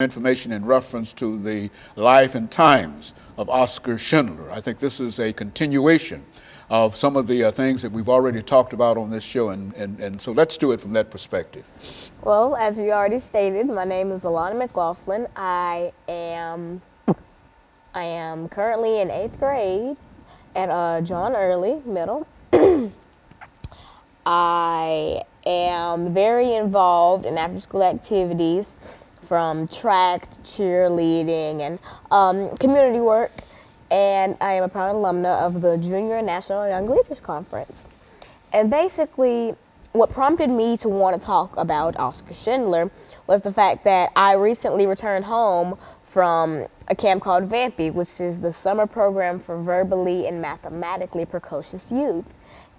information in reference to the life and times of OSchlindler. I think this is a continuation of some of the things that we've already talked about on this show, and so let's do it from that perspective. Well, as you already stated, my name is Alana McLaughlin. I am currently in 8th grade at John Early Middle. I am very involved in after-school activities, from track to cheerleading and community work, and I am a proud alumna of the Junior National Young Leaders Conference. And basically, what prompted me to want to talk about OSchlindler was the fact that I recently returned home from a camp called VAMPY, which is the summer program for verbally and mathematically precocious youth.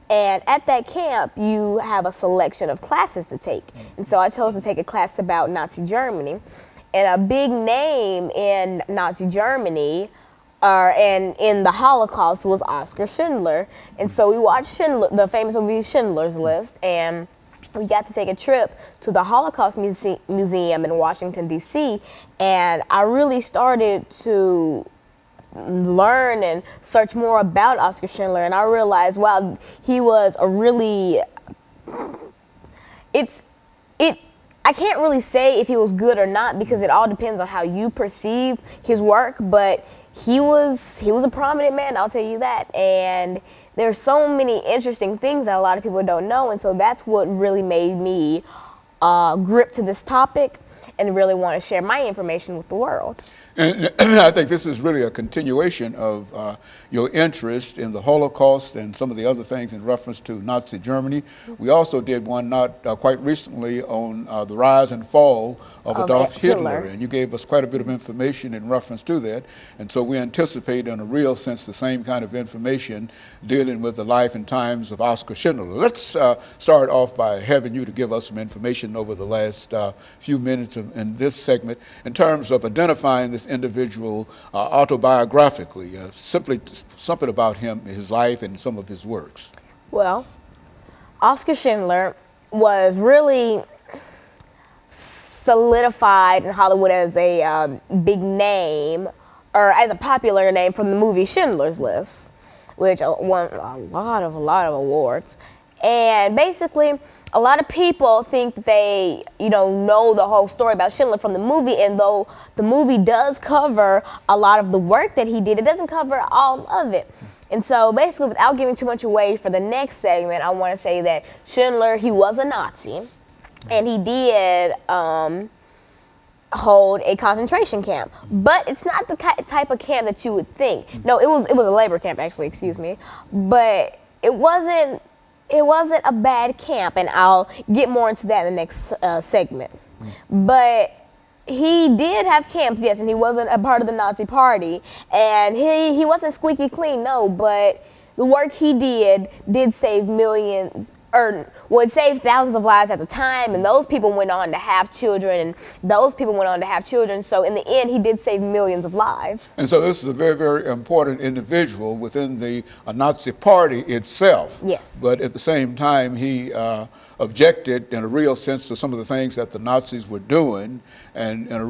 And at that camp, you have a selection of classes to take. And so I chose to take a class about Nazi Germany. And a big name in Nazi Germany and in the Holocaust was OSchlindler. And so we watched the famous movie Schindler's List, and we got to take a trip to the Holocaust Museum in Washington, D.C., and I really started to learn and search more about OSchlindler, and I realized, wow, he was a really, I can't really say if he was good or not, because it all depends on how you perceive his work, but he was a prominent man, I'll tell you that. And there's so many interesting things that a lot of people don't know, and so that's what really made me grip to this topic and really want to share my information with the world. And I think this is really a continuation of your interest in the Holocaust and some of the other things in reference to Nazi Germany. We also did one not quite recently on the rise and fall of Adolf Hitler, and you gave us quite a bit of information in reference to that. And so we anticipate, in a real sense, the same kind of information dealing with the life and times of OSchlindler. Let's start off by having you to give us some information over the last few minutes in this segment in terms of identifying this individual autobiographically, simply something about him, his life, and some of his works. Well, OSchlindler was really solidified in Hollywood as a big name, or as a popular name, from the movie Schindler's List, which won a lot of awards. And basically, a lot of people think that they, know the whole story about Schindler from the movie, and though the movie does cover a lot of the work that he did, it doesn't cover all of it. And so basically, without giving too much away for the next segment, I want to say that Schindler, he was a Nazi, and he did hold a concentration camp. But it's not the type of camp that you would think. No, it was a labor camp, actually, excuse me. But it wasn't a bad camp, and I'll get more into that in the next segment. But he did have camps, yes, and he wasn't a part of the Nazi Party, and he wasn't squeaky clean, no, but the work he did save millions, well, it saved thousands of lives at the time, and those people went on to have children, so in the end, he did save millions of lives. And so this is a very, very important individual within the Nazi Party itself. Yes. But at the same time, he objected in a real sense to some of the things that the Nazis were doing, and in a